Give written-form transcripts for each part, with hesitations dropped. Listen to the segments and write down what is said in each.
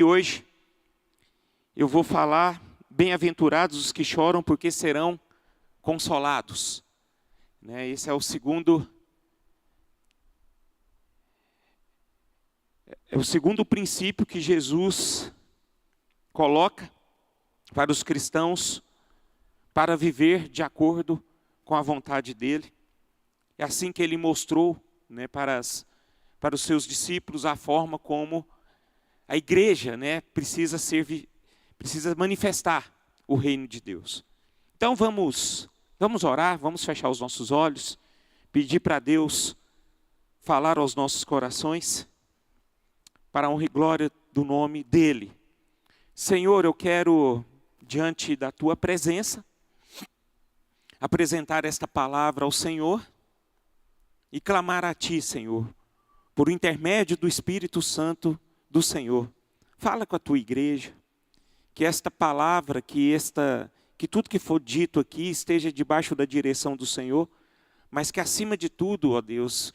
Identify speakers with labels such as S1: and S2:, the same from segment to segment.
S1: E hoje eu vou falar, bem-aventurados os que choram, porque serão consolados. Esse é o segundo princípio que Jesus coloca para os cristãos para viver de acordo com a vontade dele. É assim que ele mostrou, para os seus discípulos a forma como a igreja, precisa manifestar o reino de Deus. Então vamos orar, vamos fechar os nossos olhos, pedir para Deus falar aos nossos corações, para a honra e glória do nome dEle. Senhor, eu quero, diante da Tua presença, apresentar esta palavra ao Senhor e clamar a Ti, Senhor, por intermédio do Espírito Santo do Senhor. Fala com a Tua igreja, que esta palavra, que tudo que for dito aqui esteja debaixo da direção do Senhor, mas que acima de tudo, ó Deus,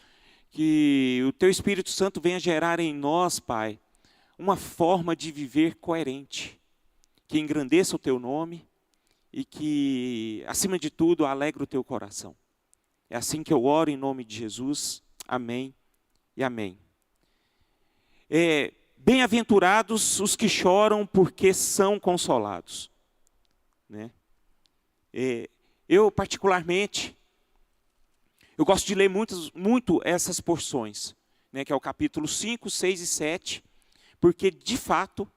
S1: que o Teu Espírito Santo venha gerar em nós, Pai, uma forma de viver coerente, que engrandeça o Teu nome e que, acima de tudo, alegre o Teu coração. É assim que eu oro em nome de Jesus. Amém e amém. Bem-aventurados os que choram, porque são consolados. Eu, particularmente, eu gosto de ler muito essas porções, que é o capítulo 5, 6 e 7, porque, de fato,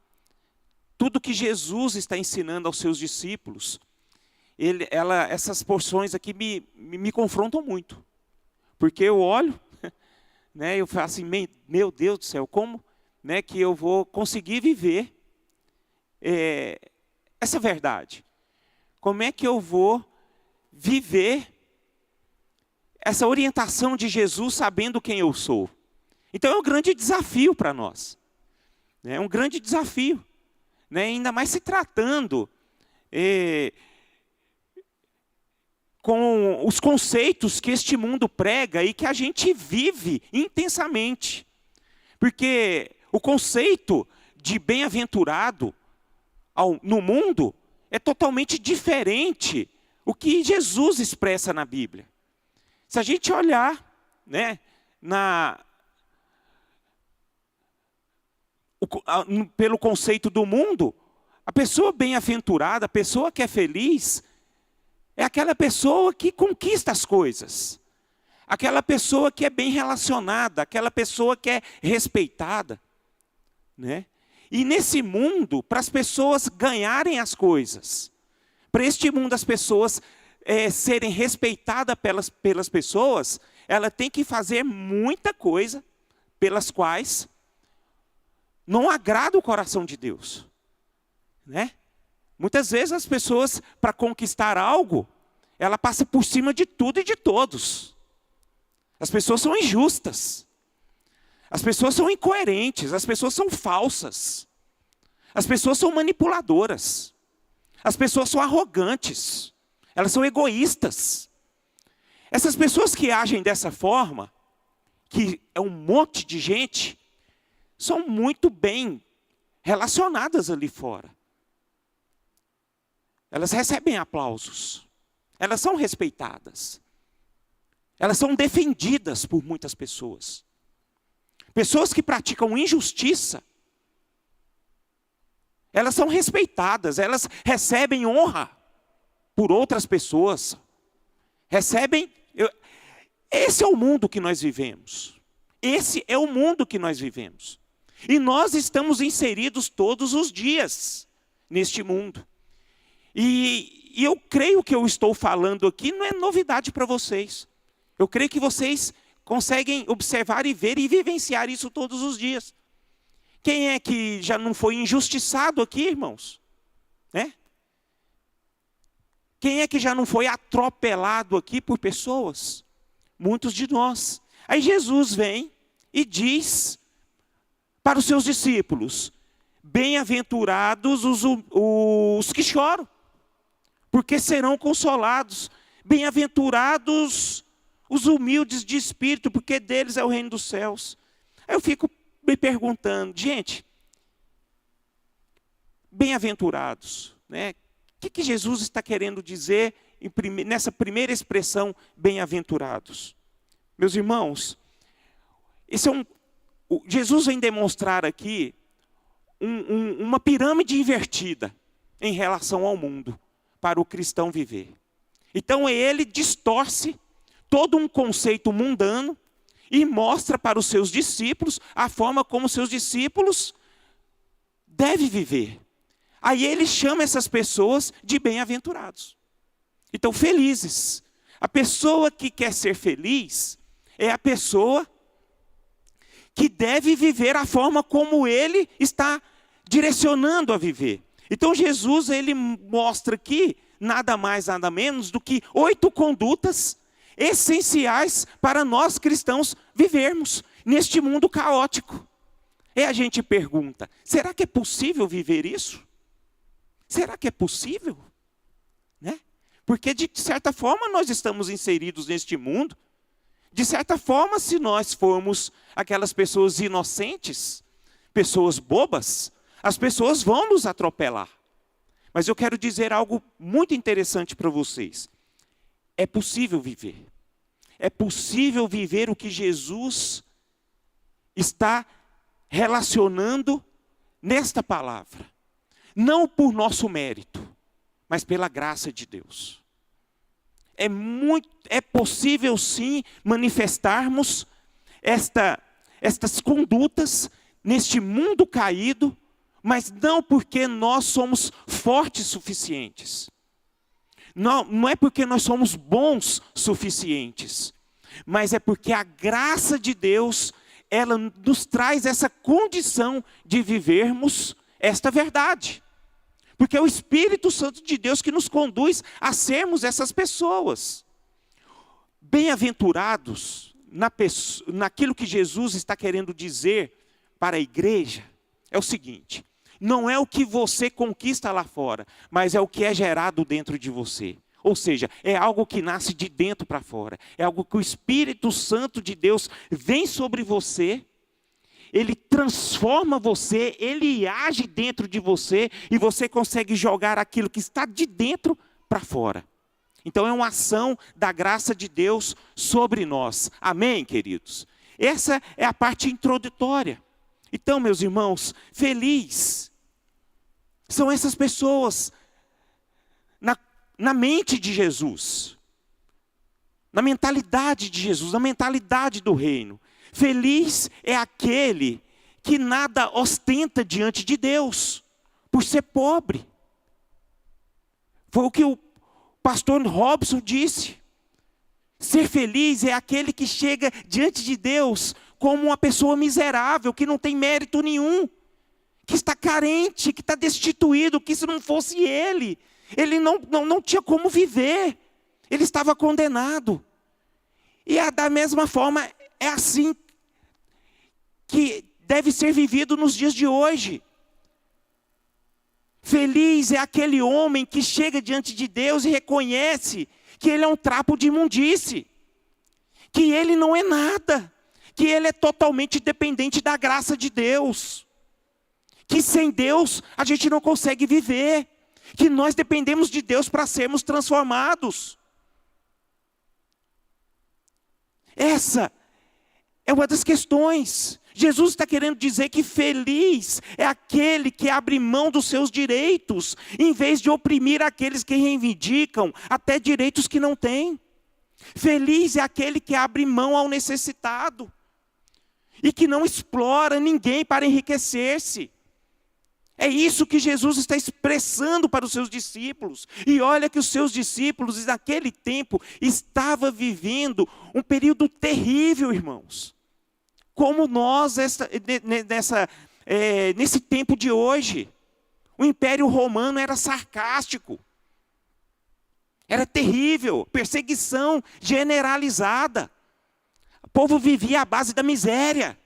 S1: tudo que Jesus está ensinando aos seus discípulos, essas porções aqui me confrontam muito. Porque eu olho, eu falo assim, meu Deus do céu, como que eu vou conseguir viver essa verdade? Como é que eu vou viver essa orientação de Jesus sabendo quem eu sou? Então é um grande desafio para nós. É um grande desafio. Ainda mais se tratando com os conceitos que este mundo prega e que a gente vive intensamente. Porque o conceito de bem-aventurado no mundo é totalmente diferente o que Jesus expressa na Bíblia. Se a gente olhar pelo conceito do mundo, a pessoa bem-aventurada, a pessoa que é feliz, é aquela pessoa que conquista as coisas. Aquela pessoa que é bem relacionada, aquela pessoa que é respeitada. E nesse mundo, para as pessoas ganharem as coisas, para este mundo as pessoas serem respeitadas pelas pessoas, ela tem que fazer muita coisa pelas quais não agrada o coração de Deus. Muitas vezes as pessoas, para conquistar algo, ela passa por cima de tudo e de todos. As pessoas são injustas. As pessoas são incoerentes. As pessoas são falsas. As pessoas são manipuladoras. As pessoas são arrogantes. Elas são egoístas. Essas pessoas que agem dessa forma, que é um monte de gente, são muito bem relacionadas ali fora. Elas recebem aplausos. Elas são respeitadas. Elas são defendidas por muitas pessoas. Pessoas que praticam injustiça, elas são respeitadas, elas recebem honra por outras pessoas. Esse é o mundo que nós vivemos. Esse é o mundo que nós vivemos. E nós estamos inseridos todos os dias neste mundo. E eu creio que eu estou falando aqui não é novidade para vocês. Eu creio que vocês conseguem observar e ver e vivenciar isso todos os dias. Quem é que já não foi injustiçado aqui, irmãos? Quem é que já não foi atropelado aqui por pessoas? Muitos de nós. Aí Jesus vem e diz para os seus discípulos: bem-aventurados os que choram, porque serão consolados. Bem-aventurados os humildes de espírito, porque deles é o reino dos céus. Aí eu fico me perguntando, gente, bem-aventurados, né? O que Jesus está querendo dizer nessa primeira expressão, bem-aventurados? Meus irmãos, Jesus vem demonstrar aqui uma pirâmide invertida em relação ao mundo, para o cristão viver. Então ele distorce todo um conceito mundano e mostra para os seus discípulos a forma como seus discípulos devem viver. Aí ele chama essas pessoas de bem-aventurados. Então, felizes. A pessoa que quer ser feliz é a pessoa que deve viver a forma como ele está direcionando a viver. Então Jesus, ele mostra aqui, nada mais, nada menos do que 8 condutas essenciais para nós cristãos vivermos neste mundo caótico. E a gente pergunta, será que é possível viver isso? Será que é possível? Né? Porque de certa forma nós estamos inseridos neste mundo. De certa forma, se nós formos aquelas pessoas inocentes, pessoas bobas, as pessoas vão nos atropelar. Mas eu quero dizer algo muito interessante para vocês. É possível viver. É possível viver o que Jesus está relacionando nesta palavra. Não por nosso mérito, mas pela graça de Deus. É possível sim manifestarmos estas condutas neste mundo caído, mas não porque nós somos fortes suficientes. Não é porque nós somos bons suficientes, mas é porque a graça de Deus, ela nos traz essa condição de vivermos esta verdade. Porque é o Espírito Santo de Deus que nos conduz a sermos essas pessoas. Bem-aventurados naquilo que Jesus está querendo dizer para a igreja, é o seguinte: não é o que você conquista lá fora, mas é o que é gerado dentro de você. Ou seja, é algo que nasce de dentro para fora. É algo que o Espírito Santo de Deus vem sobre você, ele transforma você, ele age dentro de você e você consegue jogar aquilo que está de dentro para fora. Então é uma ação da graça de Deus sobre nós. Amém, queridos? Essa é a parte introdutória. Então, meus irmãos, feliz são essas pessoas na mente de Jesus, na mentalidade de Jesus, na mentalidade do reino. Feliz é aquele que nada ostenta diante de Deus, por ser pobre. Foi o que o pastor Robson disse. Ser feliz é aquele que chega diante de Deus como uma pessoa miserável, que não tem mérito nenhum, que está carente, que está destituído, que se não fosse ele não tinha como viver. Ele estava condenado. E da mesma forma, é assim que deve ser vivido nos dias de hoje. Feliz é aquele homem que chega diante de Deus e reconhece que ele é um trapo de imundície, que ele não é nada, que ele é totalmente dependente da graça de Deus, que sem Deus a gente não consegue viver, que nós dependemos de Deus para sermos transformados. Essa é uma das questões. Jesus está querendo dizer que feliz é aquele que abre mão dos seus direitos, em vez de oprimir aqueles que reivindicam até direitos que não têm. Feliz é aquele que abre mão ao necessitado e que não explora ninguém para enriquecer-se. É isso que Jesus está expressando para os seus discípulos. E olha que os seus discípulos, naquele tempo, estavam vivendo um período terrível, irmãos. Como nós, nesse tempo de hoje. O Império Romano era sarcástico. Era terrível, perseguição generalizada. O povo vivia à base da miséria.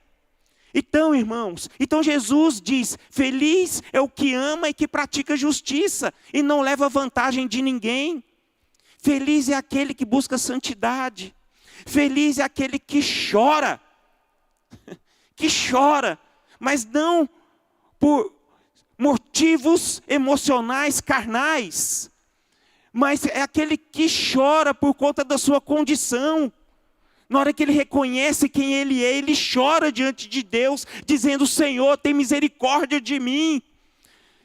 S1: Então, irmãos, Jesus diz, feliz é o que ama e que pratica justiça e não leva vantagem de ninguém. Feliz é aquele que busca santidade. Feliz é aquele que chora, mas não por motivos emocionais, carnais, mas é aquele que chora por conta da sua condição. Na hora que ele reconhece quem ele é, ele chora diante de Deus, dizendo: Senhor, tem misericórdia de mim.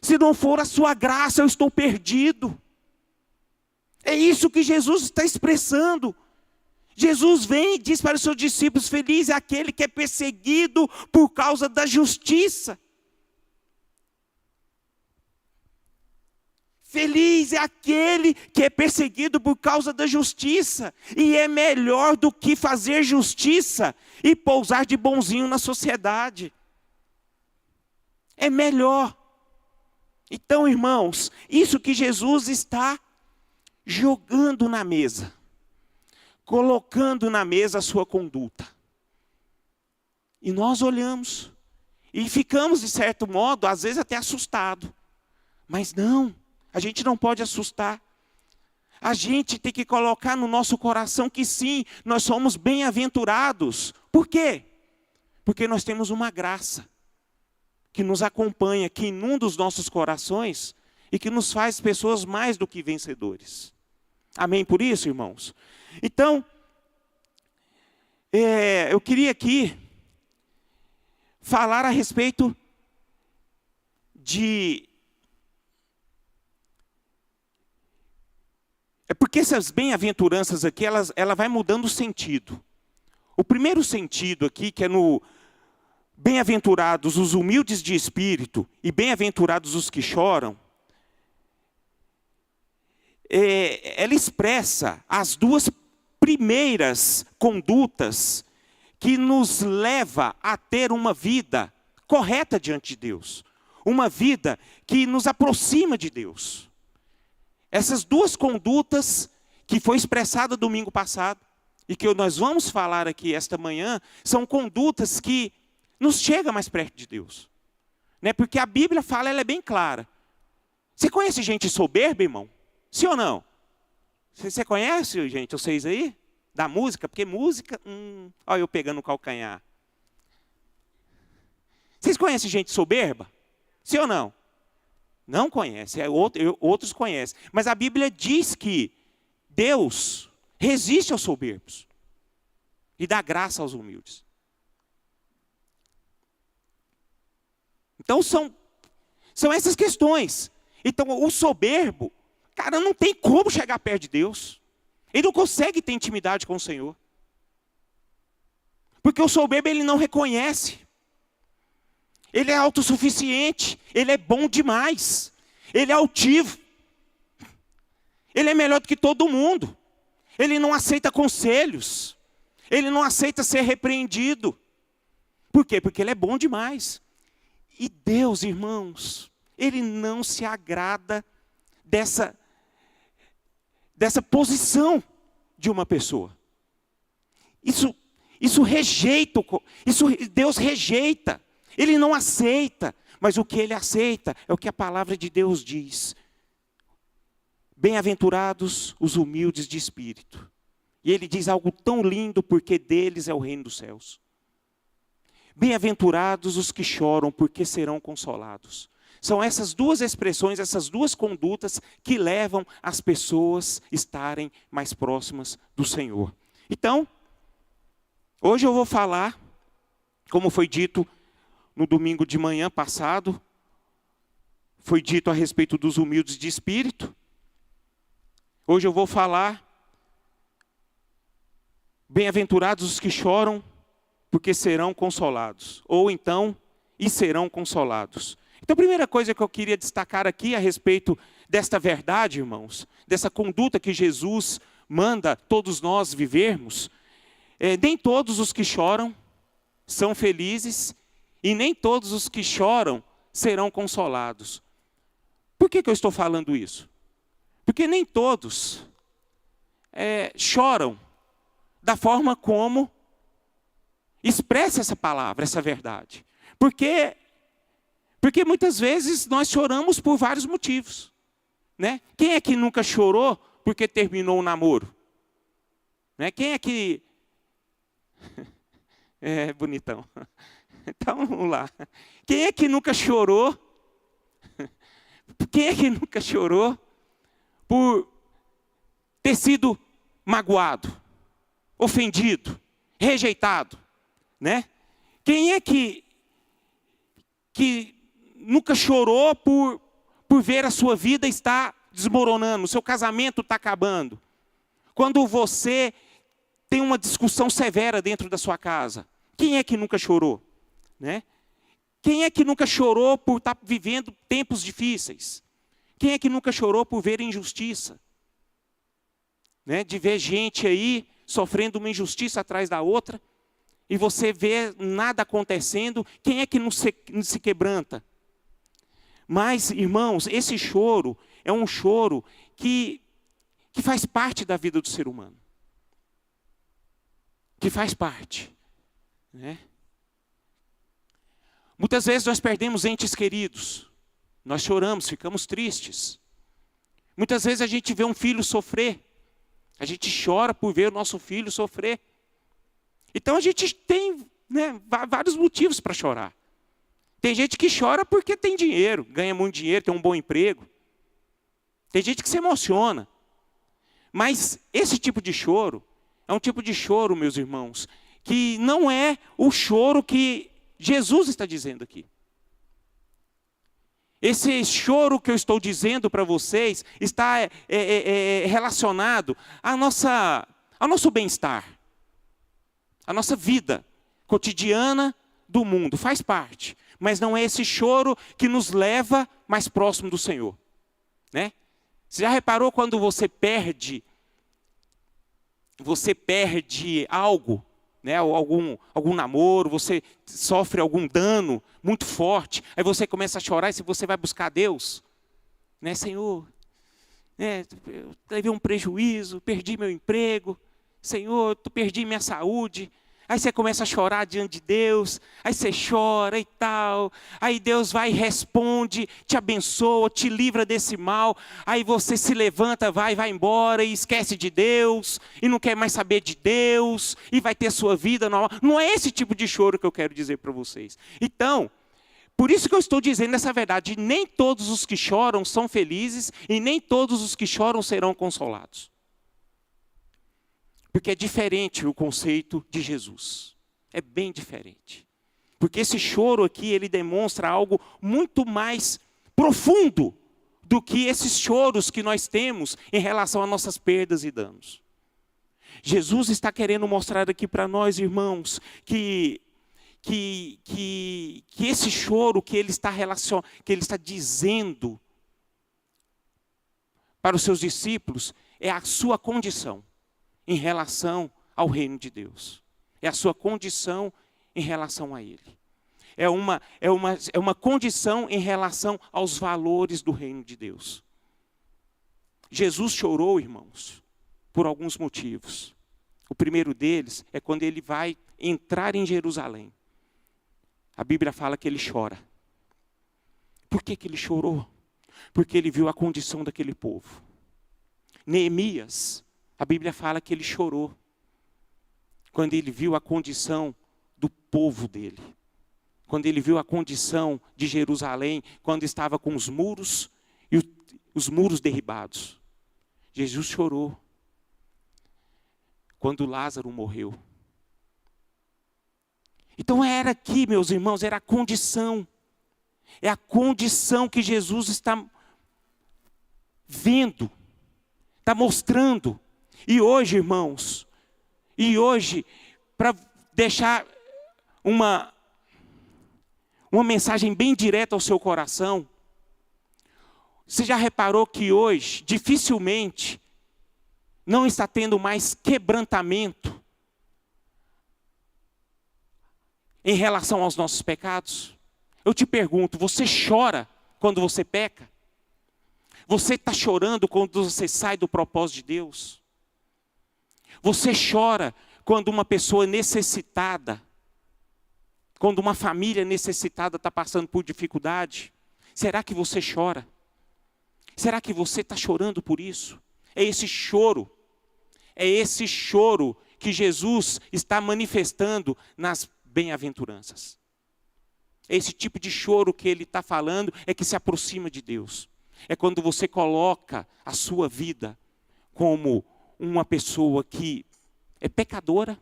S1: Se não for a sua graça, eu estou perdido. É isso que Jesus está expressando. Jesus vem e diz para os seus discípulos: feliz é aquele que é perseguido por causa da justiça. Feliz é aquele que é perseguido por causa da justiça. E é melhor do que fazer justiça e pousar de bonzinho na sociedade. É melhor. Então, irmãos, isso que Jesus está jogando na mesa, colocando na mesa a sua conduta. E nós olhamos e ficamos, de certo modo, às vezes até assustados. Mas não, a gente não pode assustar. A gente tem que colocar no nosso coração que sim, nós somos bem-aventurados. Por quê? Porque nós temos uma graça que nos acompanha, que inunda os nossos corações e que nos faz pessoas mais do que vencedores. Amém por isso, irmãos? Então, eu queria aqui falar a respeito de... É porque essas bem-aventuranças aqui, ela vai mudando o sentido. O primeiro sentido aqui, que é no bem-aventurados os humildes de espírito e bem-aventurados os que choram, ela expressa as duas primeiras condutas que nos leva a ter uma vida correta diante de Deus. Uma vida que nos aproxima de Deus. Essas duas condutas que foi expressada domingo passado e que nós vamos falar aqui esta manhã, são condutas que nos chegam mais perto de Deus. Né? Porque a Bíblia fala, ela é bem clara. Você conhece gente soberba, irmão? Sim ou não? Você conhece, gente, vocês aí? Da música? Porque música... olha eu pegando o calcanhar. Vocês conhecem gente soberba? Sim ou não? Não conhece, outros conhecem. Mas a Bíblia diz que Deus resiste aos soberbos e dá graça aos humildes. Então são essas questões. Então o soberbo, cara, não tem como chegar perto de Deus. Ele não consegue ter intimidade com o Senhor. Porque o soberbo ele não reconhece. Ele é autossuficiente, ele é bom demais, ele é altivo, ele é melhor do que todo mundo, ele não aceita conselhos, ele não aceita ser repreendido. Por quê? Porque ele é bom demais. E Deus, irmãos, ele não se agrada dessa posição de uma pessoa. Isso rejeita, Deus rejeita. Ele não aceita, mas o que ele aceita é o que a palavra de Deus diz. Bem-aventurados os humildes de espírito. E ele diz algo tão lindo, porque deles é o reino dos céus. Bem-aventurados os que choram, porque serão consolados. São essas duas expressões, essas duas condutas que levam as pessoas a estarem mais próximas do Senhor. Então, hoje eu vou falar, como foi dito no domingo de manhã passado, foi dito a respeito dos humildes de espírito. Hoje eu vou falar, bem-aventurados os que choram, porque serão consolados. Ou então, e serão consolados. Então a primeira coisa que eu queria destacar aqui a respeito desta verdade, irmãos, dessa conduta que Jesus manda todos nós vivermos, nem todos os que choram são felizes, e nem todos os que choram serão consolados. Por que eu estou falando isso? Porque nem todos choram da forma como expressa essa palavra, essa verdade. Porque muitas vezes nós choramos por vários motivos. Né? Quem é que nunca chorou porque terminou o namoro? Né? Quem é que... bonitão. Então, vamos lá. Quem é que nunca chorou Quem é que nunca chorou por ter sido magoado, ofendido, rejeitado, né? Quem é que nunca chorou por ver a sua vida estar desmoronando, o seu casamento está acabando? Quando você tem uma discussão severa dentro da sua casa, quem é que nunca chorou, né? Quem é que nunca chorou por estar vivendo tempos difíceis? Quem é que nunca chorou por ver injustiça? Né? De ver gente aí sofrendo uma injustiça atrás da outra, e você vê nada acontecendo. Quem é que não se quebranta? Mas, irmãos, esse choro é um choro que faz parte da vida do ser humano. Que faz parte, né? Muitas vezes nós perdemos entes queridos, nós choramos, ficamos tristes. Muitas vezes a gente vê um filho sofrer, a gente chora por ver o nosso filho sofrer. Então a gente tem, né, vários motivos para chorar. Tem gente que chora porque tem dinheiro, ganha muito dinheiro, tem um bom emprego. Tem gente que se emociona. Mas esse tipo de choro é um tipo de choro, meus irmãos, que não é o choro que Jesus está dizendo aqui. Esse choro que eu estou dizendo para vocês está relacionado ao nosso bem-estar, à nossa vida cotidiana do mundo, faz parte. Mas não é esse choro que nos leva mais próximo do Senhor, né? Você já reparou quando você perde algo, né? Algum namoro, você sofre algum dano muito forte, aí você começa a chorar e você vai buscar Deus, né? Senhor, né, eu tive um prejuízo, perdi meu emprego, Senhor, eu perdi minha saúde. Aí você começa a chorar diante de Deus, aí você chora e tal, aí Deus vai e responde, te abençoa, te livra desse mal, aí você se levanta, vai embora e esquece de Deus, e não quer mais saber de Deus, e vai ter sua vida normal. Não é esse tipo de choro que eu quero dizer para vocês. Então, por isso que eu estou dizendo essa verdade, nem todos os que choram são felizes, e nem todos os que choram serão consolados. Porque é diferente o conceito de Jesus. É bem diferente. Porque esse choro aqui, ele demonstra algo muito mais profundo do que esses choros que nós temos em relação às nossas perdas e danos. Jesus está querendo mostrar aqui para nós, irmãos, que esse choro que ele está dizendo para os seus discípulos é a sua condição em relação ao reino de Deus. É a sua condição em relação a Ele. É uma condição em relação aos valores do reino de Deus. Jesus chorou, irmãos, por alguns motivos. O primeiro deles é quando ele vai entrar em Jerusalém. A Bíblia fala que ele chora. Por que ele chorou? Porque ele viu a condição daquele povo. Neemias, a Bíblia fala que ele chorou quando ele viu a condição do povo dele. Quando ele viu a condição de Jerusalém, quando estava com os muros e os muros derribados. Jesus chorou quando Lázaro morreu. Então era aqui, meus irmãos, era a condição. É a condição que Jesus está vendo, está mostrando. E hoje, irmãos, para deixar uma mensagem bem direta ao seu coração, você já reparou que hoje, dificilmente, não está tendo mais quebrantamento em relação aos nossos pecados? Eu te pergunto, você chora quando você peca? Você está chorando quando você sai do propósito de Deus? Você chora quando uma pessoa necessitada, quando uma família necessitada está passando por dificuldade? Será que você chora? Será que você está chorando por isso? É esse choro que Jesus está manifestando nas bem-aventuranças. Esse tipo de choro que ele está falando é que se aproxima de Deus. É quando você coloca a sua vida como uma pessoa que é pecadora,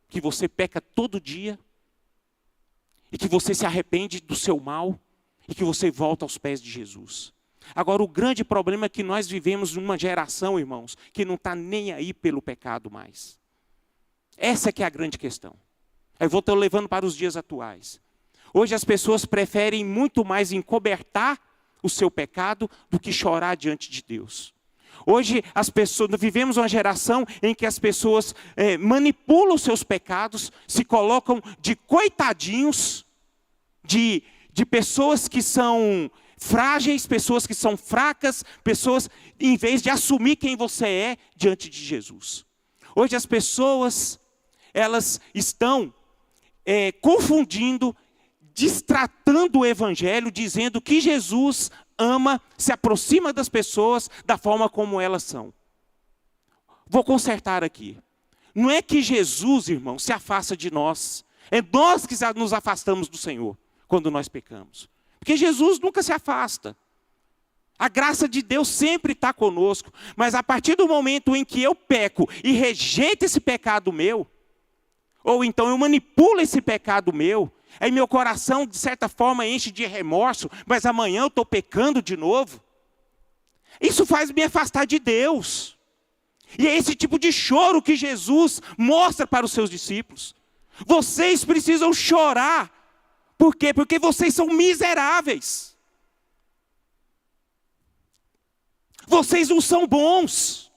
S1: que você peca todo dia, e que você se arrepende do seu mal, e que você volta aos pés de Jesus. Agora, o grande problema é que nós vivemos numa geração, irmãos, que não está nem aí pelo pecado mais. Essa que é a grande questão. Eu vou estar levando para os dias atuais. Hoje as pessoas preferem muito mais encobertar o seu pecado do que chorar diante de Deus. Hoje vivemos uma geração em que as pessoas manipulam os seus pecados, se colocam de coitadinhos, de pessoas que são frágeis, pessoas que são fracas, pessoas, em vez de assumir quem você é diante de Jesus. Hoje as pessoas, elas estão confundindo, distratando o evangelho, dizendo que Jesus ama, se aproxima das pessoas da forma como elas são. Vou consertar aqui. Não é que Jesus, irmão, se afasta de nós. É nós que nos afastamos do Senhor quando nós pecamos. Porque Jesus nunca se afasta. A graça de Deus sempre está conosco. Mas a partir do momento em que eu peco e rejeito esse pecado meu, ou então eu manipulo esse pecado meu, aí meu coração, de certa forma, enche de remorso, mas amanhã eu estou pecando de novo. Isso faz me afastar de Deus. E é esse tipo de choro que Jesus mostra para os seus discípulos. Vocês precisam chorar. Por quê? Porque vocês são miseráveis. Vocês não são bons.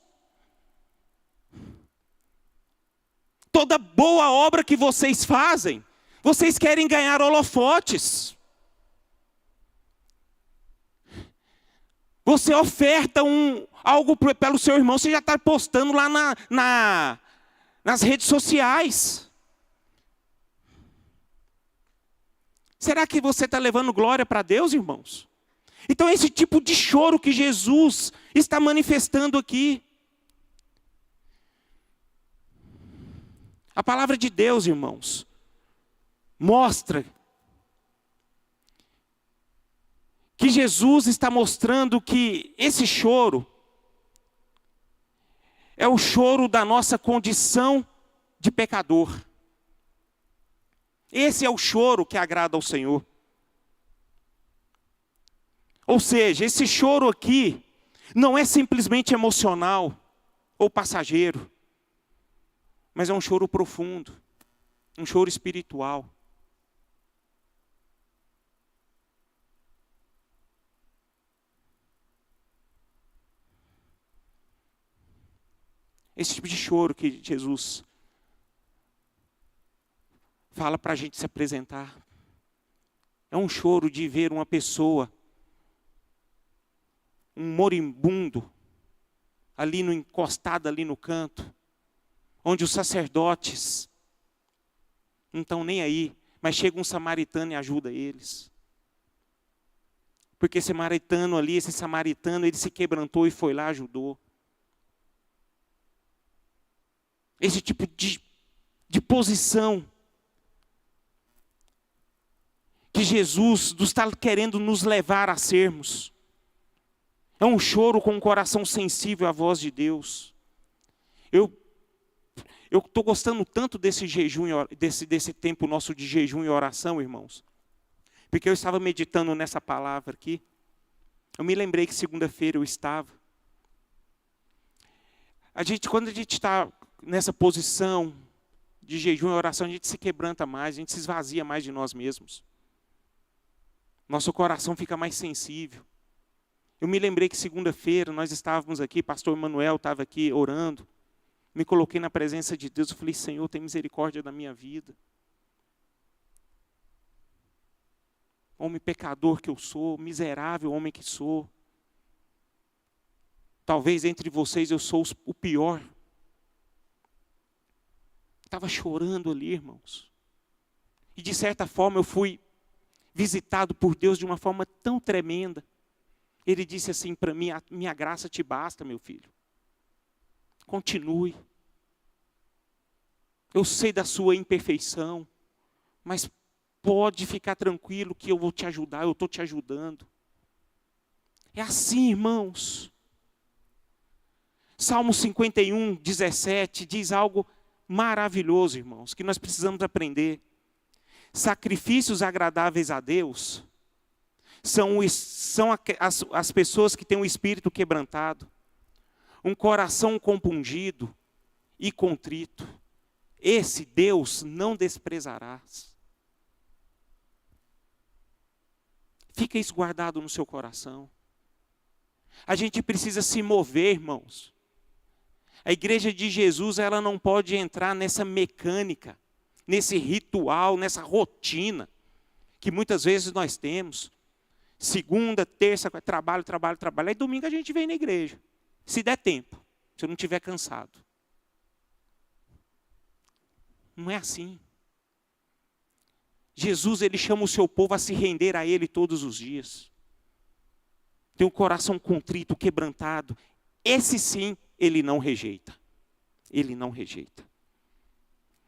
S1: Toda boa obra que vocês fazem, vocês querem ganhar holofotes. Você oferta algo pelo seu irmão, você já está postando lá nas redes sociais. Será que você está levando glória para Deus, irmãos? Então é esse tipo de choro que Jesus está manifestando aqui. A palavra de Deus, irmãos, mostra que Jesus está mostrando que esse choro é o choro da nossa condição de pecador. Esse é o choro que agrada ao Senhor. Ou seja, esse choro aqui não é simplesmente emocional ou passageiro, mas é um choro profundo, um choro espiritual. Esse tipo de choro que Jesus fala para a gente se apresentar. É um choro de ver uma pessoa, um moribundo, encostado ali no canto, onde os sacerdotes não estão nem aí, mas chega um samaritano e ajuda eles. Porque esse samaritano, ele se quebrantou e foi lá, ajudou. Esse tipo de posição que Jesus está querendo nos levar a sermos. É um choro com um coração sensível à voz de Deus. Eu estou gostando tanto desse jejum, desse tempo nosso de jejum e oração, irmãos. Porque eu estava meditando nessa palavra aqui. Eu me lembrei que segunda-feira eu estava. Quando a gente está nessa posição de jejum e oração, a gente se quebranta mais, a gente se esvazia mais de nós mesmos. Nosso coração fica mais sensível. Eu me lembrei que segunda-feira nós estávamos aqui, pastor Emanuel estava aqui orando. Me coloquei na presença de Deus, eu falei, Senhor, tem misericórdia da minha vida. Homem pecador que eu sou, miserável homem que sou. Talvez entre vocês eu sou o pior. Estava chorando ali, irmãos. E de certa forma eu fui visitado por Deus de uma forma tão tremenda. Ele disse assim para mim, a minha graça te basta, meu filho. Continue. Eu sei da sua imperfeição, mas pode ficar tranquilo que eu vou te ajudar, eu estou te ajudando. É assim, irmãos. Salmo 51, 17 diz algo maravilhoso, irmãos, que nós precisamos aprender. Sacrifícios agradáveis a Deus são as pessoas que têm um espírito quebrantado, um coração compungido e contrito. Esse Deus não desprezarás. Fica isso guardado no seu coração. A gente precisa se mover, irmãos. A igreja de Jesus, ela não pode entrar nessa mecânica, nesse ritual, nessa rotina, que muitas vezes nós temos. Segunda, terça, trabalho. Aí domingo a gente vem na igreja. Se der tempo, se eu não estiver cansado. Não é assim. Jesus, ele chama o seu povo a se render a ele todos os dias. Tem um coração contrito, quebrantado. Esse sim, ele não rejeita. Ele não rejeita.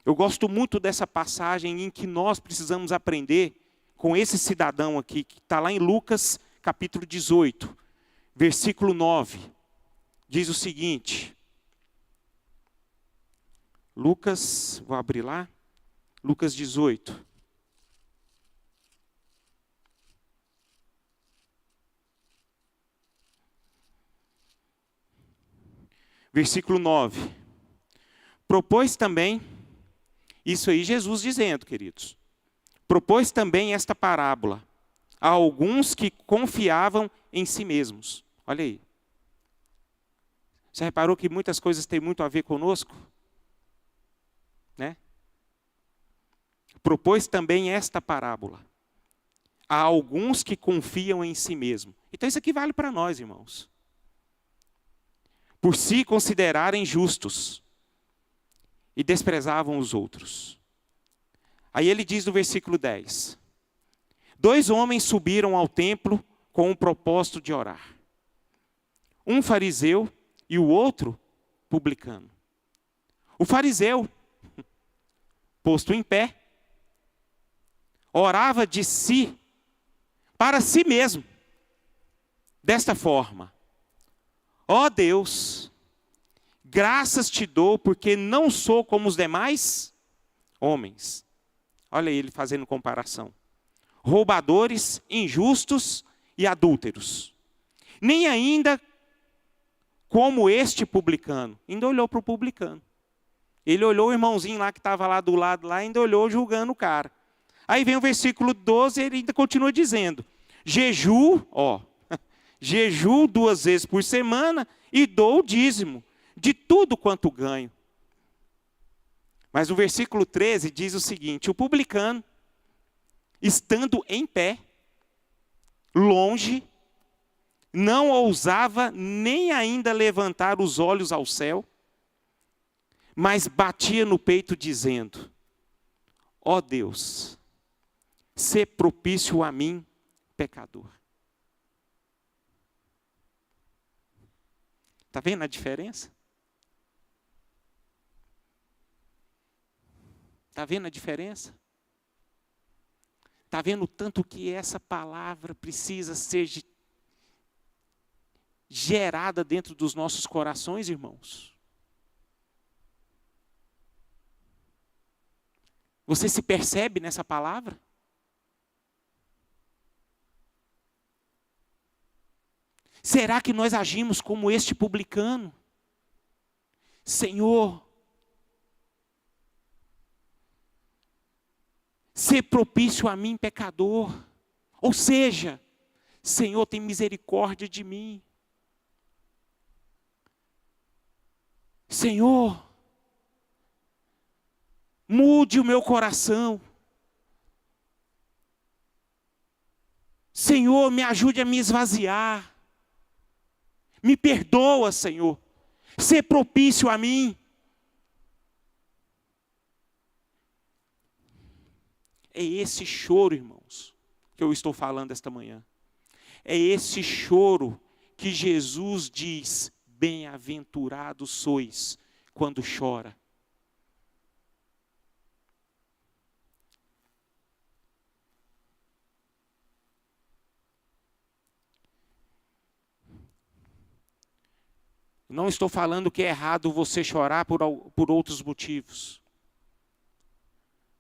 S1: Eu gosto muito dessa passagem em que nós precisamos aprender com esse cidadão aqui, que está lá em Lucas, capítulo 18, versículo 9. Diz o seguinte. Lucas, vou abrir lá. Lucas 18. Versículo 9. Propôs também, isso aí Jesus dizendo, queridos. Propôs também esta parábola a alguns que confiavam em si mesmos. Olha aí. Você reparou que muitas coisas têm muito a ver conosco? Né? Propôs também esta parábola a alguns que confiam em si mesmo. Então isso aqui vale para nós, irmãos. Por se considerarem justos e desprezavam os outros. Aí ele diz no versículo 10. 2 homens subiram ao templo com o propósito de orar. Um fariseu e o outro publicano. O fariseu, posto em pé, orava de si, para si mesmo, desta forma: ó Deus, graças te dou, porque não sou como os demais homens. Olha ele fazendo comparação. Roubadores, injustos e adúlteros. Nem ainda como este publicano. Ainda olhou para o publicano. Ele olhou o irmãozinho lá que estava lá do lado, lá, ainda olhou julgando o cara. Aí vem o versículo 12, ele ainda continua dizendo: jejuo 2 vezes por semana e dou o dízimo de tudo quanto ganho. Mas o versículo 13 diz o seguinte: o publicano, estando em pé, longe, não ousava nem ainda levantar os olhos ao céu, mas batia no peito dizendo: ó Deus, sê propício a mim, pecador. Está vendo a diferença? Está vendo a diferença? Está vendo o tanto que essa palavra precisa ser gerada dentro dos nossos corações, irmãos? Você se percebe nessa palavra? Será que nós agimos como este publicano? Senhor, ser propício a mim, pecador. Ou seja, Senhor, tem misericórdia de mim. Senhor, mude o meu coração. Senhor, me ajude a me esvaziar. Me perdoa, Senhor. Ser propício a mim. É esse choro, irmãos, que eu estou falando esta manhã. É esse choro que Jesus diz: bem-aventurados sois quando chora. Não estou falando que é errado você chorar por outros motivos.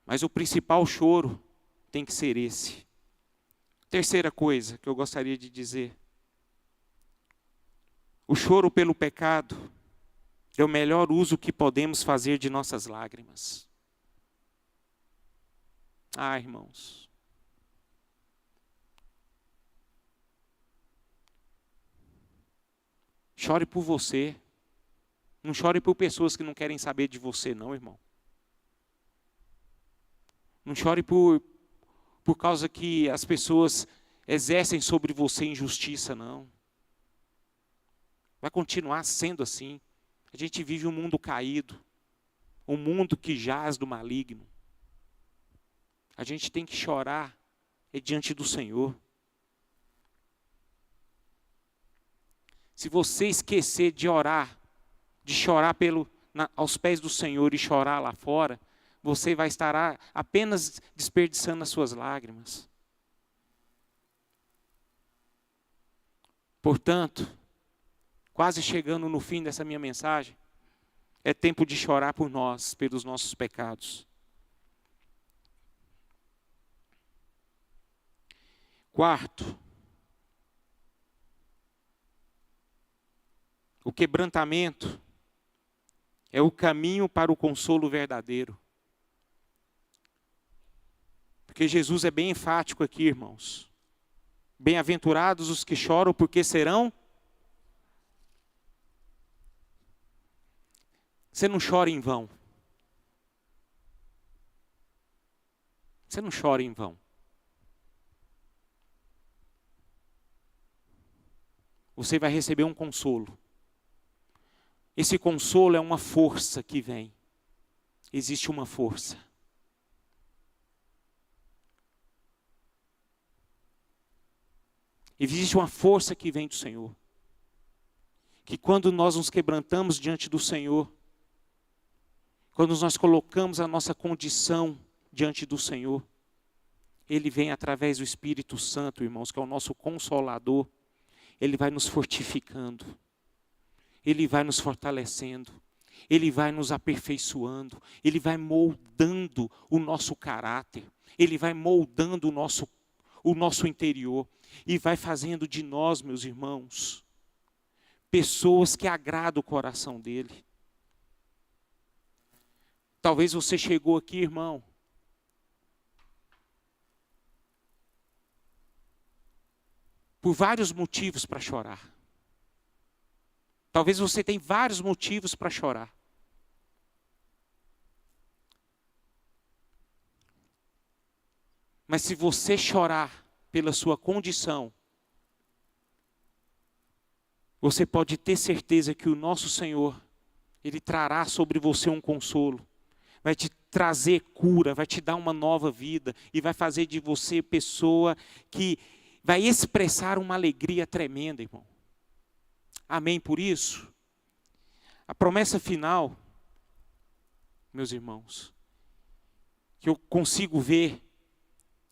S1: Mas o principal choro tem que ser esse. Terceira coisa que eu gostaria de dizer. O choro pelo pecado é o melhor uso que podemos fazer de nossas lágrimas. Ah, irmãos. Chore por você. Não chore por pessoas que não querem saber de você, não, irmão. Não chore por causa que as pessoas exercem sobre você injustiça, não. Vai continuar sendo assim. A gente vive um mundo caído. Um mundo que jaz do maligno. A gente tem que chorar diante do Senhor. Se você esquecer de orar, de chorar aos pés do Senhor e chorar lá fora, você vai estar apenas desperdiçando as suas lágrimas. Portanto, quase chegando no fim dessa minha mensagem, é tempo de chorar por nós, pelos nossos pecados. Quarto, o quebrantamento é o caminho para o consolo verdadeiro. Porque Jesus é bem enfático aqui, irmãos. Bem-aventurados os que choram, porque serão... Você não chora em vão. Você não chora em vão. Você vai receber um consolo. Esse consolo é uma força que vem. Existe uma força. Existe uma força que vem do Senhor. Que quando nós nos quebrantamos diante do Senhor, quando nós colocamos a nossa condição diante do Senhor, Ele vem através do Espírito Santo, irmãos, que é o nosso Consolador. Ele vai nos fortificando. Ele vai nos fortalecendo. Ele vai nos aperfeiçoando. Ele vai moldando o nosso caráter. Ele vai moldando o nosso interior. E vai fazendo de nós, meus irmãos, pessoas que agradam o coração dele. Talvez você chegou aqui, irmão, por vários motivos para chorar. Talvez você tenha vários motivos para chorar. Mas se você chorar pela sua condição, você pode ter certeza que o nosso Senhor, Ele trará sobre você um consolo. Vai te trazer cura, vai te dar uma nova vida e vai fazer de você pessoa que vai expressar uma alegria tremenda, irmão. Amém por isso? A promessa final, meus irmãos, que eu consigo ver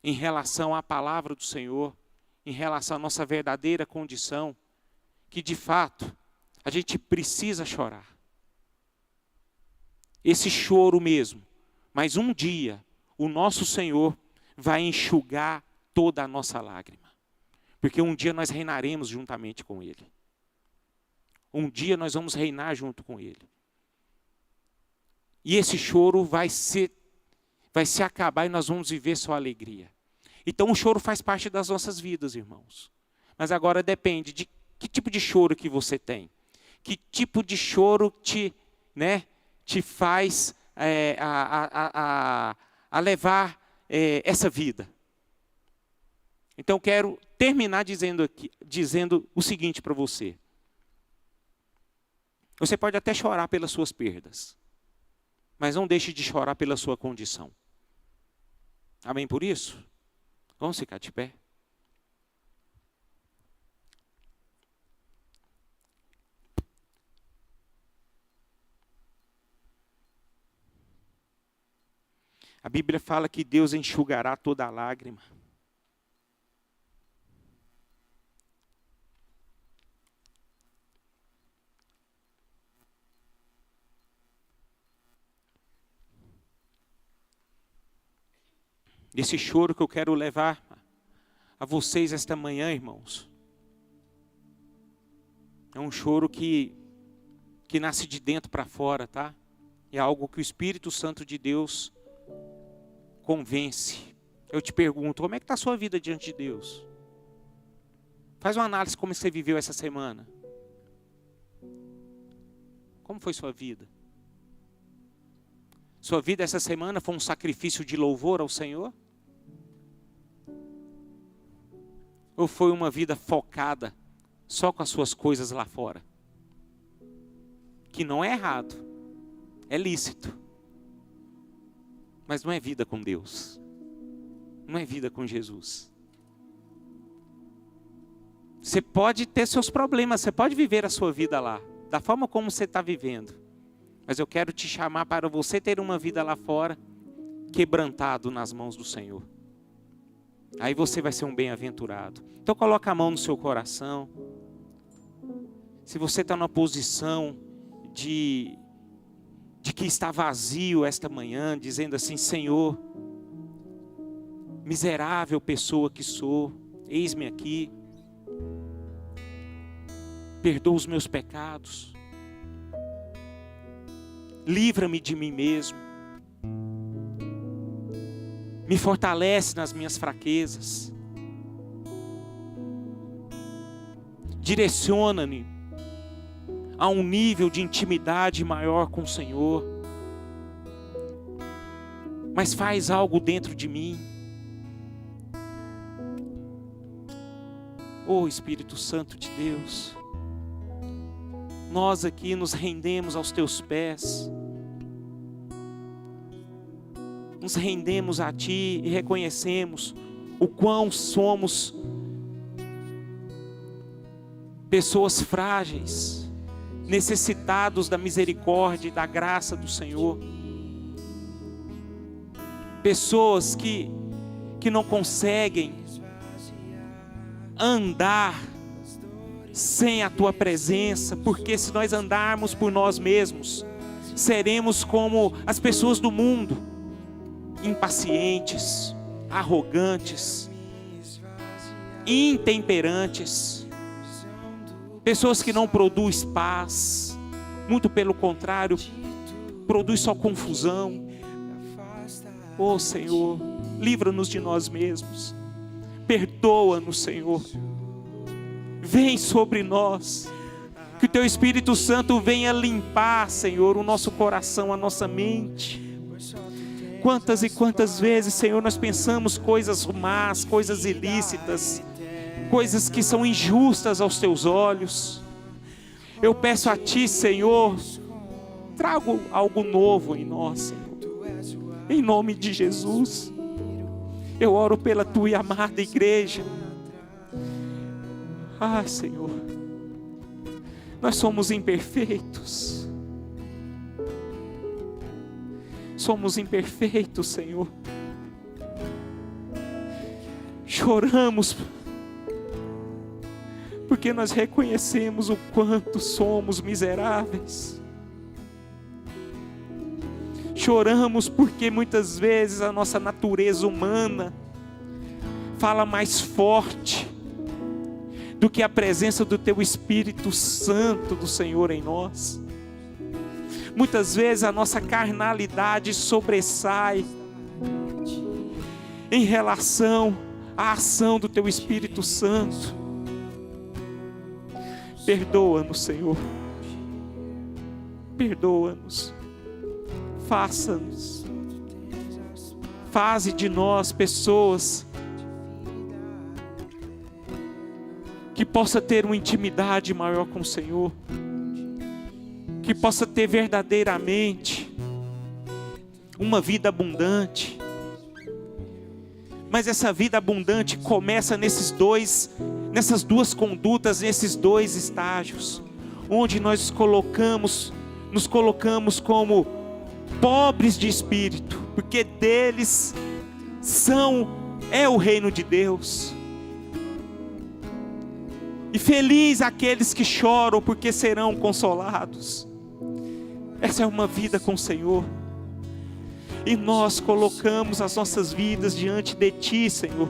S1: em relação à palavra do Senhor, em relação à nossa verdadeira condição, que de fato a gente precisa chorar. Esse choro mesmo, mas um dia o nosso Senhor vai enxugar toda a nossa lágrima. Porque um dia nós reinaremos juntamente com Ele. Um dia nós vamos reinar junto com Ele. E esse choro vai se acabar e nós vamos viver só alegria. Então o choro faz parte das nossas vidas, irmãos. Mas agora depende de que tipo de choro que você tem. Que tipo de choro te faz a levar essa vida. Então eu quero terminar dizendo o seguinte para você. Você pode até chorar pelas suas perdas, mas não deixe de chorar pela sua condição. Amém por isso? Vamos ficar de pé. A Bíblia fala que Deus enxugará toda a lágrima. Esse choro que eu quero levar a vocês esta manhã, irmãos, é um choro que nasce de dentro para fora, tá? É algo que o Espírito Santo de Deus convence. Eu te pergunto, como é que está a sua vida diante de Deus? Faz uma análise como você viveu essa semana. Como foi sua vida? Sua vida essa semana foi um sacrifício de louvor ao Senhor? Ou foi uma vida focada só com as suas coisas lá fora? Que não é errado, é lícito. Mas não é vida com Deus. Não é vida com Jesus. Você pode ter seus problemas, você pode viver a sua vida lá, da forma como você está vivendo. Mas eu quero te chamar para você ter uma vida lá fora, quebrantado nas mãos do Senhor. Aí você vai ser um bem-aventurado. Então coloca a mão no seu coração. Se você está numa posição de que está vazio esta manhã, dizendo assim: Senhor, miserável pessoa que sou, eis-me aqui. Perdoa os meus pecados. Livra-me de mim mesmo. Me fortalece nas minhas fraquezas. Direciona-me a um nível de intimidade maior com o Senhor. Mas faz algo dentro de mim. Oh Espírito Santo de Deus, nós aqui nos rendemos aos teus pés. Nos rendemos a ti e reconhecemos o quão somos pessoas frágeis, necessitados da misericórdia e da graça do Senhor. Pessoas que não conseguem andar sem a tua presença, porque se nós andarmos por nós mesmos, seremos como as pessoas do mundo, impacientes, arrogantes, intemperantes, pessoas que não produzem paz, muito pelo contrário, produz só confusão. Oh Senhor, livra-nos de nós mesmos, perdoa-nos, Senhor. Vem sobre nós, que o Teu Espírito Santo venha limpar, Senhor, o nosso coração, a nossa mente. Quantas e quantas vezes, Senhor, nós pensamos coisas más, coisas ilícitas, coisas que são injustas aos Teus olhos. Eu peço a Ti, Senhor, traga algo novo em nós, Senhor. Em nome de Jesus, eu oro pela Tua amada igreja. Ah, Senhor, nós somos imperfeitos. Somos imperfeitos, Senhor. Choramos porque nós reconhecemos o quanto somos miseráveis. Choramos porque muitas vezes a nossa natureza humana fala mais forte do que a presença do Teu Espírito Santo do Senhor em nós. Muitas vezes a nossa carnalidade sobressai em relação à ação do Teu Espírito Santo. Perdoa-nos, Senhor. Perdoa-nos. Faça-nos. Faze de nós pessoas que possa ter uma intimidade maior com o Senhor, que possa ter verdadeiramente uma vida abundante. Mas essa vida abundante começa nessas duas condutas, nesses dois estágios, onde nós nos colocamos como pobres de espírito, porque deles é o reino de Deus. E feliz aqueles que choram, porque serão consolados. Essa é uma vida com o Senhor. E nós colocamos as nossas vidas diante de Ti, Senhor.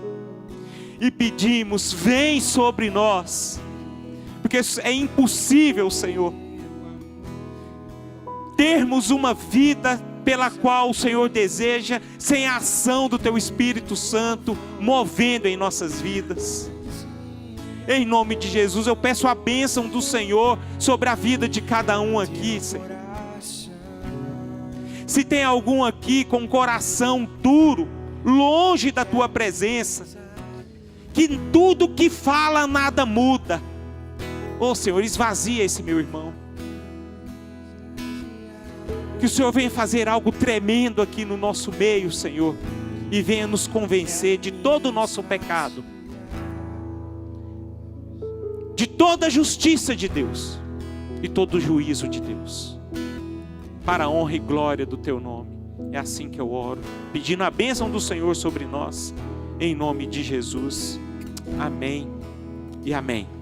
S1: E pedimos, vem sobre nós. Porque é impossível, Senhor, termos uma vida pela qual o Senhor deseja, sem a ação do Teu Espírito Santo, movendo em nossas vidas. Em nome de Jesus, eu peço a bênção do Senhor sobre a vida de cada um aqui, Senhor. Se tem algum aqui com o coração duro, longe da Tua presença, que tudo que fala nada muda, ô Senhor, esvazia esse meu irmão. Que o Senhor venha fazer algo tremendo aqui no nosso meio, Senhor, e venha nos convencer de todo o nosso pecado, de toda a justiça de Deus e todo o juízo de Deus, para a honra e glória do Teu nome. É assim que eu oro, pedindo a bênção do Senhor sobre nós, em nome de Jesus. Amém e amém.